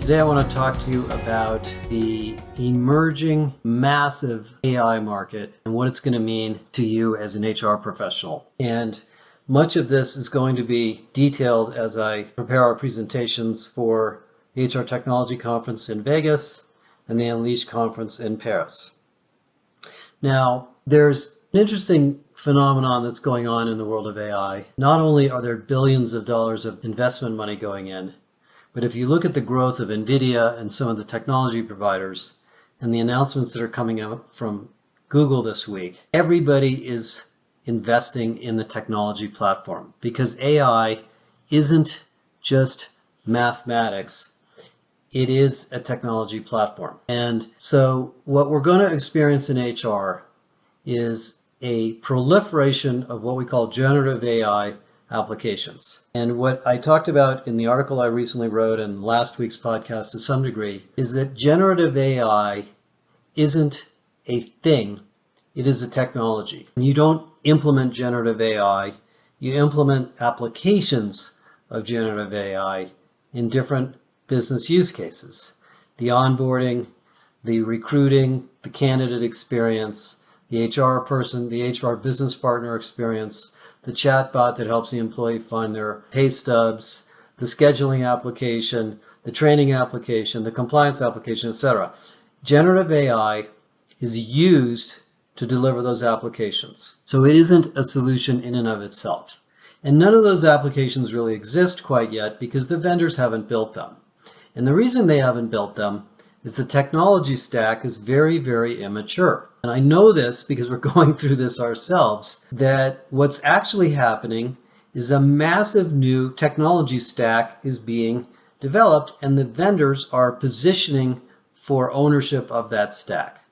Today I want to talk to you about the emerging massive AI market and what it's going to mean to you as an HR professional. And much of this is going to be detailed as I prepare our presentations for the HR Technology Conference in Vegas and the Unleash Conference in Paris. Now, there's an interesting phenomenon that's going on in the world of AI. Not only are there billions of dollars of investment money going in, but if you look at the growth of NVIDIA and some of the technology providers and the announcements that are coming out from Google this week, everybody is investing in the technology platform because AI isn't just mathematics. It is a technology platform. And so what we're going to experience in HR is a proliferation of what we call generative AI applications. And what I talked about in the article I recently wrote in last week's podcast to some degree is that generative AI isn't a thing, it is a technology. You don't implement generative AI, you implement applications of generative AI in different business use cases. The onboarding, the recruiting, the candidate experience, the HR person, the HR business partner experience, the chatbot that helps the employee find their pay stubs, the scheduling application, the training application, the compliance application, etc. Generative AI is used to deliver those applications. So it isn't a solution in and of itself. And none of those applications really exist quite yet because the vendors haven't built them. And the reason they haven't built them is the technology stack is very, very immature. And I know this because we're going through this ourselves, that what's actually happening is a massive new technology stack is being developed and the vendors are positioning for ownership of that stack.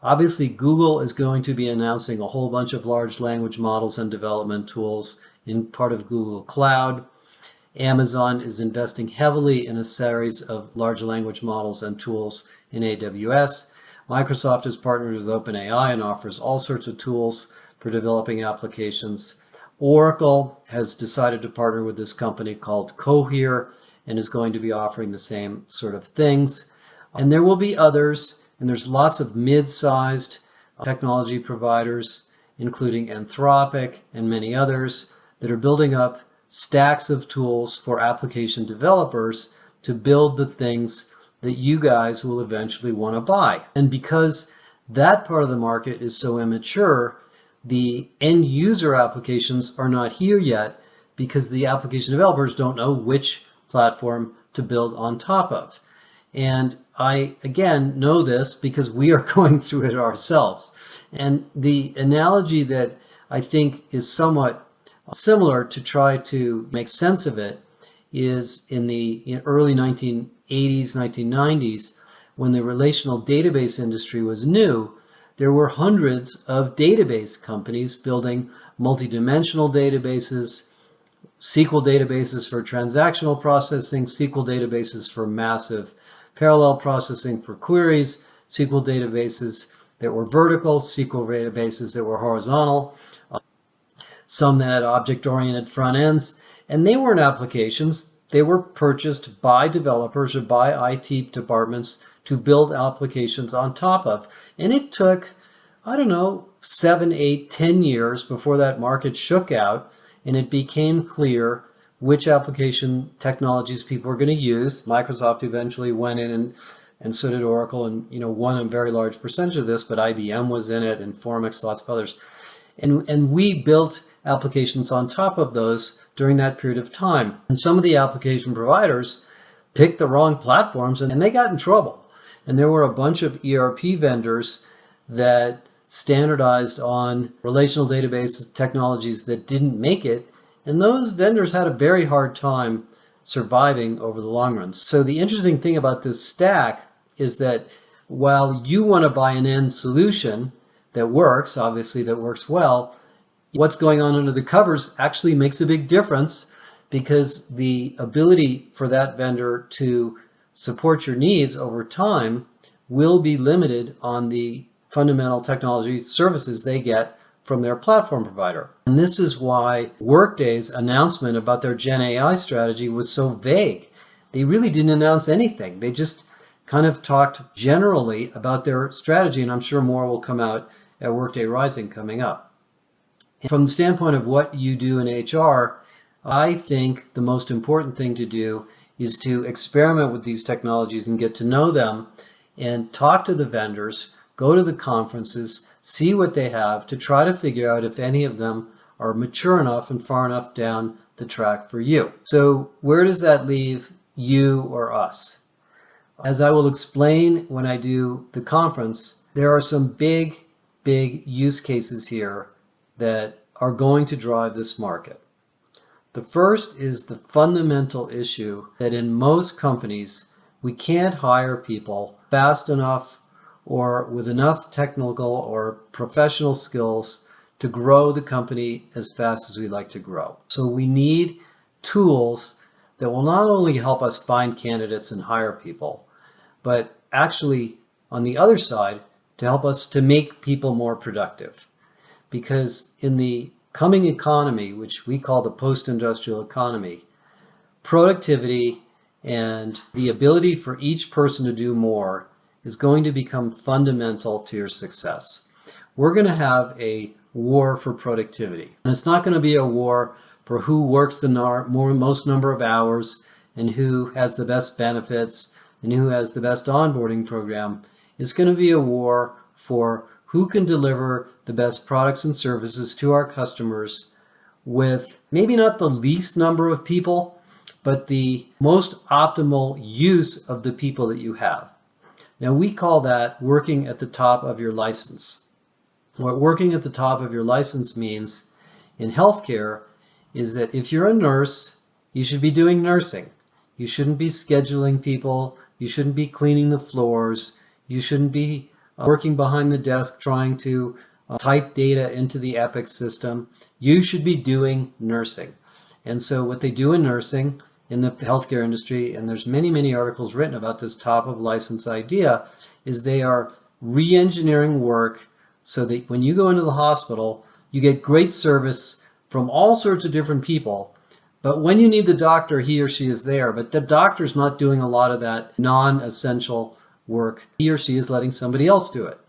Obviously, Google is going to be announcing a whole bunch of large language models and development tools in part of Google Cloud. Amazon is investing heavily in a series of large language models and tools in AWS. Microsoft has partnered with OpenAI and offers all sorts of tools for developing applications. Oracle has decided to partner with this company called Cohere and is going to be offering the same sort of things. And there will be others, and there's lots of mid-sized technology providers, including Anthropic and many others, that are building up stacks of tools for application developers to build the things that you guys will eventually want to buy. And because that part of the market is so immature, the end user applications are not here yet because the application developers don't know which platform to build on top of. And I, again, know this because we are going through it ourselves. And the analogy that I think is somewhat similar to try to make sense of it is in the early 1980s, 1990s, when the relational database industry was new, there were hundreds of database companies building multidimensional databases, SQL databases for transactional processing, SQL databases for massive parallel processing for queries, SQL databases that were vertical, SQL databases that were horizontal, some that had object-oriented front ends, and they weren't applications. They were purchased by developers or by IT departments to build applications on top of. And it took, 7, 8, 10 years before that market shook out and it became clear which application technologies people were going to use. Microsoft eventually went in and so did Oracle and won a very large percentage of this, but IBM was in it and Formex, lots of others. And we built applications on top of those during that period of time. And some of the application providers picked the wrong platforms and they got in trouble. And there were a bunch of ERP vendors that standardized on relational database technologies that didn't make it. And those vendors had a very hard time surviving over the long run. So the interesting thing about this stack is that while you want to buy an end solution that works, obviously that works well, what's going on under the covers actually makes a big difference because the ability for that vendor to support your needs over time will be limited on the fundamental technology services they get from their platform provider. And this is why Workday's announcement about their Gen AI strategy was so vague. they really didn't announce anything. They just kind of talked generally about their strategy, and I'm sure more will come out at Workday Rising coming up. And from the standpoint of what you do in HR, I think the most important thing to do is to experiment with these technologies and get to know them and talk to the vendors, go to the conferences, see what they have to try to figure out if any of them are mature enough and far enough down the track for you. So where does that leave you or us? As I will explain when I do the conference, there are some big use cases here that are going to drive this market. The first is the fundamental issue that in most companies, we can't hire people fast enough or with enough technical or professional skills to grow the company as fast as we like to grow. So we need tools that will not only help us find candidates and hire people, but actually on the other side to help us to make people more productive. Because in the coming economy, which we call the post-industrial economy, productivity and the ability for each person to do more is going to become fundamental to your success. We're going to have a war for productivity. And it's not going to be a war for who works the most number of hours and who has the best benefits and who has the best onboarding program. It's going to be a war for who can deliver the best products and services to our customers with maybe not the least number of people, but the most optimal use of the people that you have. Now, we call that working at the top of your license. What working at the top of your license means in healthcare is that if you're a nurse, you should be doing nursing. You shouldn't be scheduling people. You shouldn't be cleaning the floors. You shouldn't be working behind the desk trying to type data into the Epic system. You should be doing nursing. And so what they do in nursing in the healthcare industry, and there's many articles written about this top of license idea, is they are re-engineering work so that when you go into the hospital, you get great service from all sorts of different people. But when you need the doctor, he or she is there. But the doctor's not doing a lot of that non-essential work. He or she is letting somebody else do it.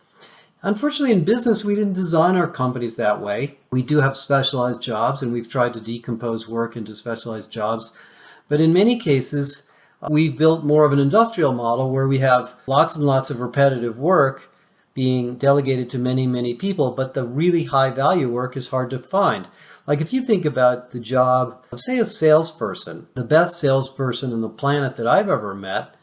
Unfortunately, in business, we didn't design our companies that way. We do have specialized jobs, and we've tried to decompose work into specialized jobs. But in many cases, we've built more of an industrial model where we have lots and lots of repetitive work being delegated to many people, but the really high value work is hard to find. Like if you think about the job of, say, a salesperson, the best salesperson on the planet that I've ever met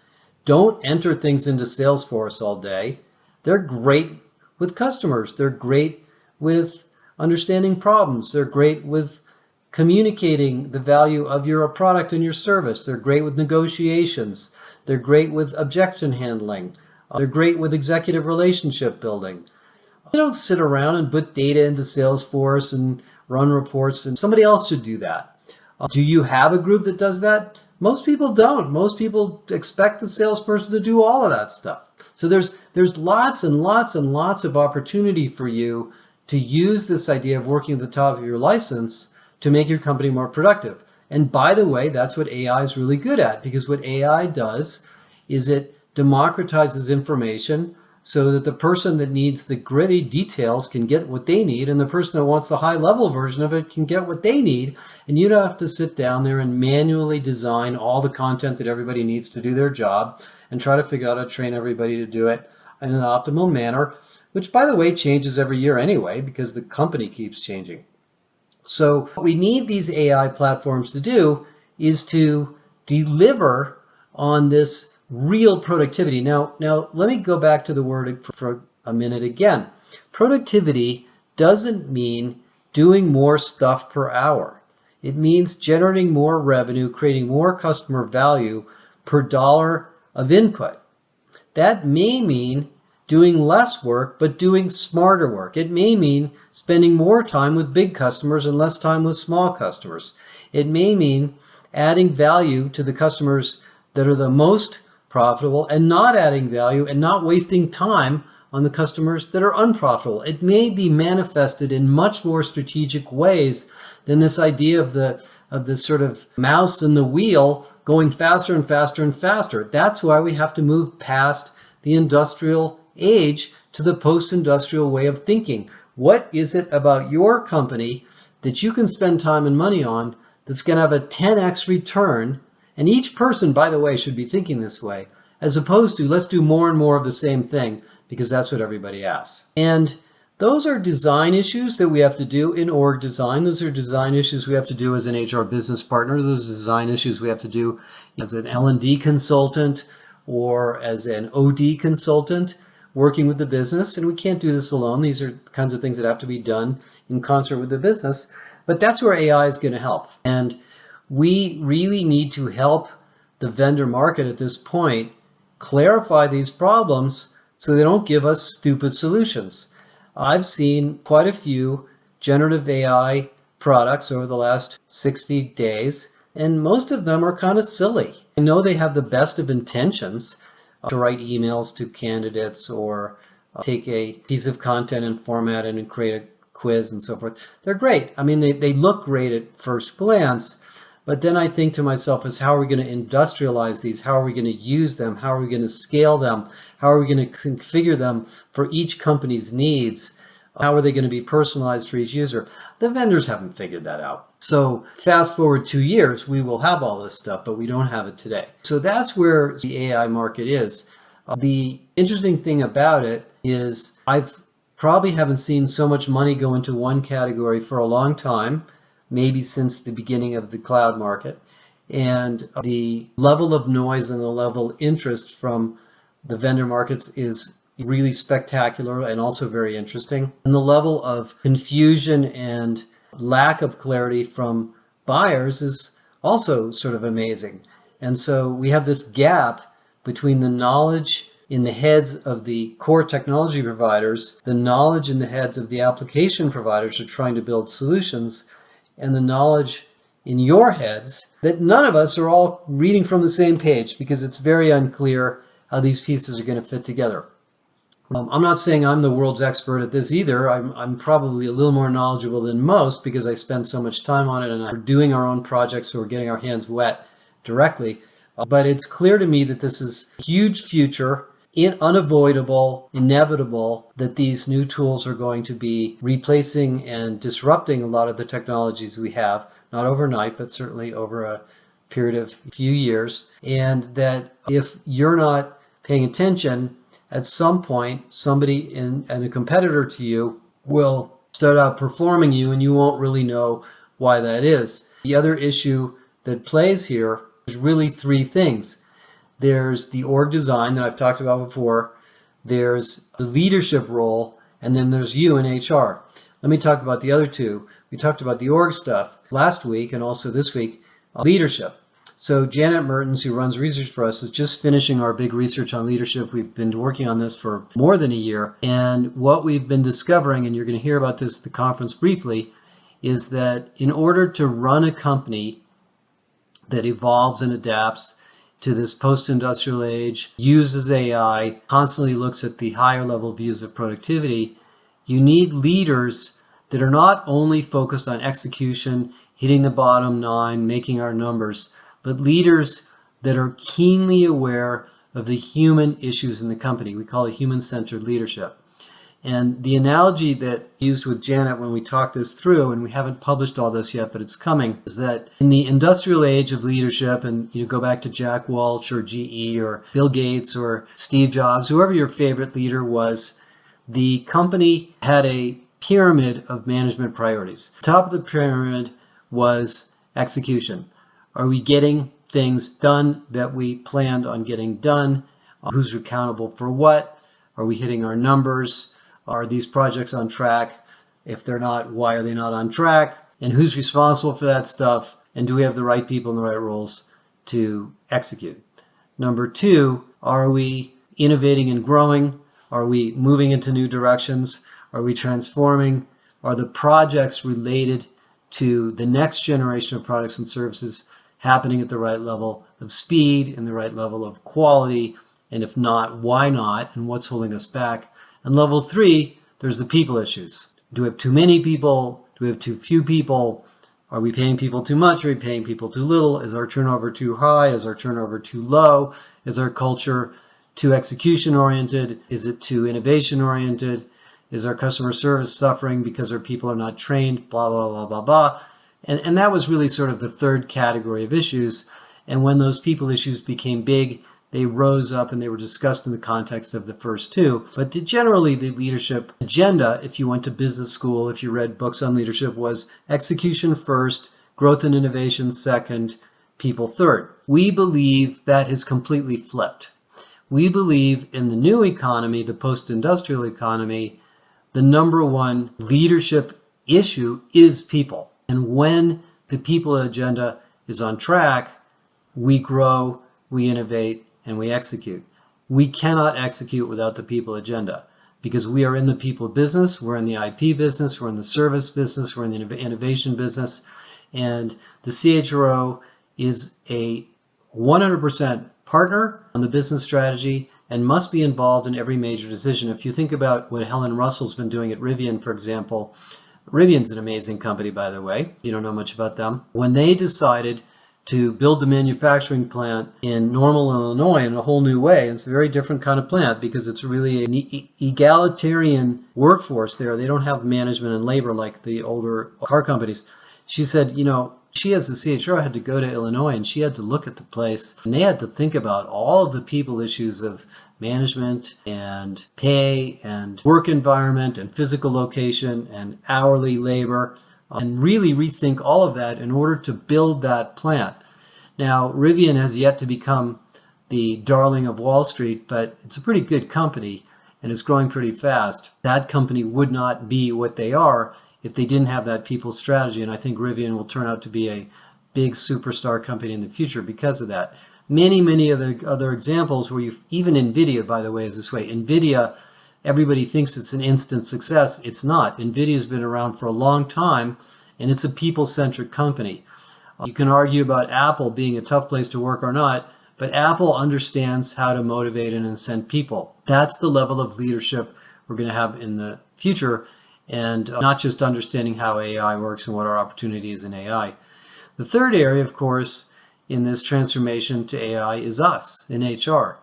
don't enter things into Salesforce all day. They're great with customers. They're great with understanding problems. They're great with communicating the value of your product and your service. They're great with negotiations. They're great with objection handling. They're great with executive relationship building. They don't sit around and put data into Salesforce and run reports, and somebody else should do that. Do you have a group that does that? Most people don't. Most people expect the salesperson to do all of that stuff. So there's lots and lots of opportunity for you to use this idea of working at the top of your license to make your company more productive. And by the way, that's what AI is really good at, because what AI does is it democratizes information so that the person that needs the gritty details can get what they need, and the person that wants the high level version of it can get what they need. And you don't have to sit down there and manually design all the content that everybody needs to do their job and try to figure out how to train everybody to do it in an optimal manner, which, by the way, changes every year anyway, because the company keeps changing. So what we need these AI platforms to do is to deliver on this real productivity. Now let me go back to the word for a minute again. Productivity doesn't mean doing more stuff per hour. It means generating more revenue, creating more customer value per dollar of input. That may mean doing less work, but doing smarter work. It may mean spending more time with big customers and less time with small customers. It may mean adding value to the customers that are the most profitable and not adding value and not wasting time on the customers that are unprofitable. It may be manifested in much more strategic ways than this idea of the sort of mouse and the wheel going faster and faster and faster. That's why we have to move past the industrial age to the post-industrial way of thinking. What is it about your company that you can spend time and money on that's going to have a 10x return? And each person, by the way, should be thinking this way, as opposed to let's do more and more of the same thing because that's what everybody asks. And those are design issues that we have to do in org design. Those are design issues we have to do as an HR business partner. Those are design issues we have to do as an L&D consultant or as an OD consultant working with the business. And we can't do this alone. These are the kinds of things that have to be done in concert with the business. But that's where AI is going to help. And we really need to help the vendor market at this point clarify these problems so they don't give us stupid solutions. I've seen quite a few generative AI products over the last 60 days, and most of them are kind of silly. I know they have the best of intentions to write emails to candidates or take a piece of content and format it and create a quiz and so forth. They're great. I mean, they look great at first glance, but then I think to myself is how are we going to industrialize these? How are we going to use them? How are we going to scale them? How are we going to configure them for each company's needs? How are they going to be personalized for each user? The vendors haven't figured that out. So fast forward 2 years, we will have all this stuff, but we don't have it today. So that's where the AI market is. The interesting thing about it is I've probably haven't seen so much money go into one category for a long time, maybe since the beginning of the cloud market. And the level of noise and the level of interest from the vendor markets is really spectacular and also very interesting. And the level of confusion and lack of clarity from buyers is also sort of amazing. And so we have this gap between the knowledge in the heads of the core technology providers, the knowledge in the heads of the application providers who are trying to build solutions, and the knowledge in your heads that none of us are all reading from the same page because it's very unclear how these pieces are going to fit together. I'm not saying I'm the world's expert at this either. I'm probably a little more knowledgeable than most because I spend so much time on it and we're doing our own projects, so we're getting our hands wet directly. But it's clear to me that this is a huge future, unavoidable, inevitable, that these new tools are going to be replacing and disrupting a lot of the technologies we have, not overnight, but certainly over a period of a few years. And that if you're not paying attention, at some point, somebody and a competitor to you will start outperforming you and you won't really know why that is. The other issue that plays here is really three things. There's the org design that I've talked about before, there's the leadership role, and then there's you in HR. Let me talk about the other two. We talked about the org stuff last week and also this week, leadership. So Janet Mertens, who runs research for us, is just finishing our big research on leadership. We've been working on this for more than a year. And what we've been discovering, and you're going to hear about this at the conference briefly, is that in order to run a company that evolves and adapts to this post-industrial age, uses AI, constantly looks at the higher level views of productivity, you need leaders that are not only focused on execution, hitting the bottom line, making our numbers, but leaders that are keenly aware of the human issues in the company. We call it human-centered leadership. And the analogy that I used with Janet when we talked this through, and we haven't published all this yet, but it's coming, is that in the industrial age of leadership, and you go back to Jack Welch or GE or Bill Gates or Steve Jobs, whoever your favorite leader was, the company had a pyramid of management priorities. The top of the pyramid was execution. Are we getting things done that we planned on getting done? Who's accountable for what? Are we hitting our numbers? Are these projects on track? If they're not, why are they not on track? And who's responsible for that stuff? And do we have the right people in the right roles to execute? Number two, are we innovating and growing? Are we moving into new directions? Are we transforming? Are the projects related to the next generation of products and services happening at the right level of speed and the right level of quality? And if not, why not? And what's holding us back? And level three, there's the people issues. Do we have too many people? Do we have too few people? Are we paying people too much? Are we paying people too little? Is our turnover too high? Is our turnover too low? Is our culture too execution oriented? Is it too innovation oriented? Is our customer service suffering because our people are not trained? Blah, blah, blah, blah, blah. And that was really sort of the third category of issues. And when those people issues became big, they rose up and they were discussed in the context of the first two. But generally, the leadership agenda, if you went to business school, if you read books on leadership, was execution first, growth and innovation second, people third. We believe that has completely flipped. We believe in the new economy, the post-industrial economy, the number one leadership issue is people. And when the people agenda is on track, we grow, we innovate, and we execute. We cannot execute without the people agenda because we are in the people business, we're in the IP business, we're in the service business, we're in the innovation business, and the CHRO is a 100% partner on the business strategy and must be involved in every major decision. If you think about what Helen Russell's been doing at Rivian, for example, Rivian's an amazing company, by the way. You don't know much about them. When they decided to build the manufacturing plant in Normal, Illinois in a whole new way, it's a very different kind of plant because it's really an egalitarian workforce there. They don't have management and labor like the older car companies. She said, she as the CHRO had to go to Illinois and she had to look at the place and they had to think about all of the people issues of management and pay and work environment and physical location and hourly labor and really rethink all of that in order to build that plant. Now, Rivian has yet to become the darling of Wall Street, but it's a pretty good company and it's growing pretty fast. That company would not be what they are if they didn't have that people strategy. And I think Rivian will turn out to be a big superstar company in the future because of that. Many other examples where even NVIDIA, by the way, is this way. NVIDIA, everybody thinks it's an instant success. It's not. NVIDIA's been around for a long time and it's a people-centric company. You can argue about Apple being a tough place to work or not, but Apple understands how to motivate and incent people. That's the level of leadership we're going to have in the future, and not just understanding how AI works and what our opportunity is in AI. The third area, of course, in this transformation to AI is us in HR.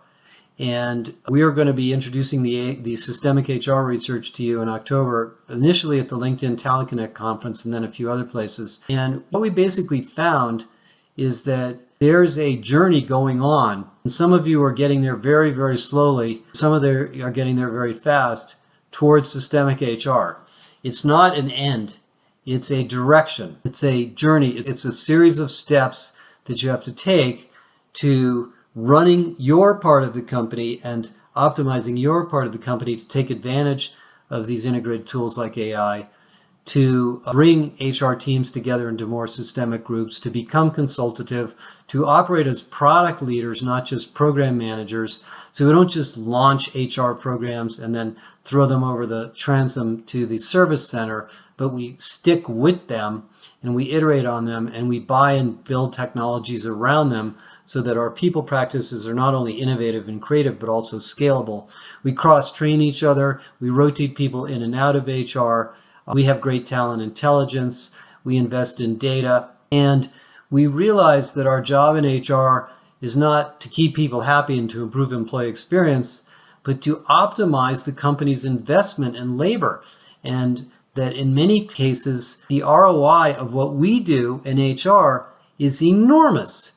And we are going to be introducing the systemic HR research to you in October, initially at the LinkedIn Talent Connect conference and then a few other places. And what we basically found is that there's a journey going on. And some of you are getting there very, very slowly. Some of you are getting there very fast towards systemic HR. It's not an end. It's a direction. It's a journey. It's a series of steps that you have to take to running your part of the company and optimizing your part of the company to take advantage of these integrated tools like AI, to bring HR teams together into more systemic groups, to become consultative, to operate as product leaders, not just program managers. So we don't just launch HR programs and then throw them over transom to the service center, but we stick with them and we iterate on them and we buy and build technologies around them so that our people practices are not only innovative and creative, but also scalable. We cross-train each other. We rotate people in and out of HR. We have great talent intelligence. We invest in data. And we realize that our job in HR is not to keep people happy and to improve employee experience, but to optimize the company's investment in labor. And that in many cases, the ROI of what we do in HR is enormous,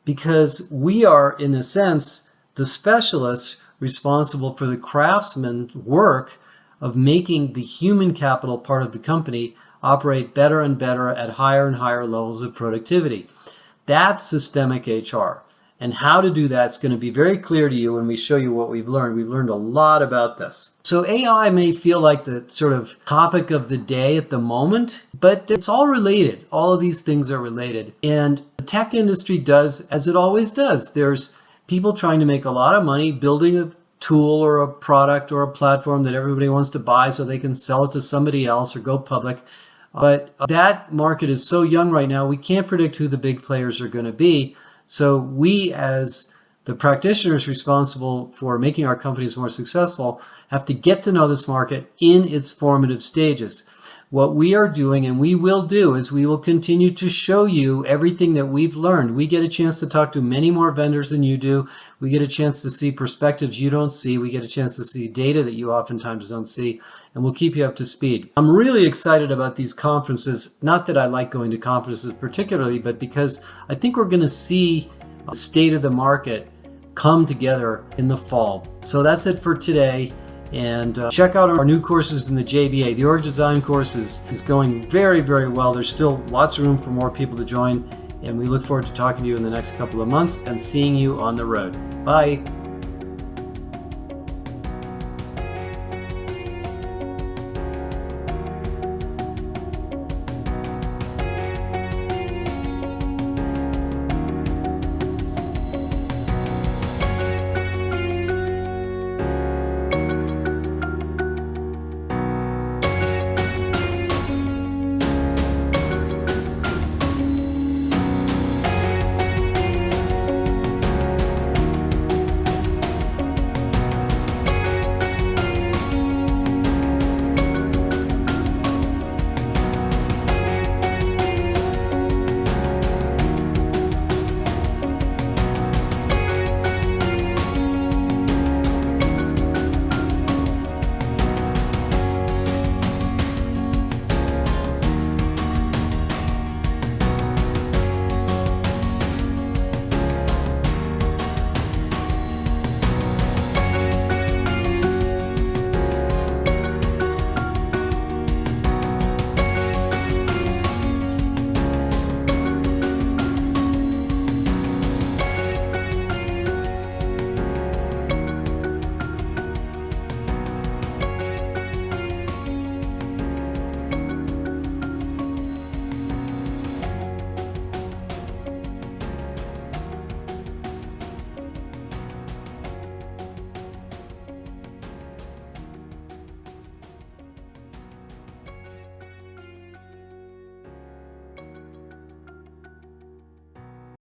because we are, in a sense, the specialists responsible for the craftsman work of making the human capital part of the company operate better and better at higher and higher levels of productivity. That's systemic HR. And how to do that is going to be very clear to you when we show you what we've learned. We've learned a lot about this. So AI may feel like the sort of topic of the day at the moment, but it's all related. All of these things are related. And the tech industry does, as it always does. There's people trying to make a lot of money building a tool or a product or a platform that everybody wants to buy so they can sell it to somebody else or go public. But that market is so young right now, we can't predict who the big players are going to be. So we, as the practitioners responsible for making our companies more successful, have to get to know this market in its formative stages. what we are doing and we will do is we will continue to show you everything that we've learned. We get a chance to talk to many more vendors than you do. We get a chance to see perspectives you don't see. We get a chance to see data that you oftentimes don't see, and we'll keep you up to speed. I'm really excited about these conferences. Not that I like going to conferences particularly, but because I think we're going to see the state of the market come together in the fall. So that's it for today. And check out our new courses in the JBA. The org design course is going very, very well. There's still lots of room for more people to join, and we look forward to talking to you in the next couple of months and seeing you on the road. Bye.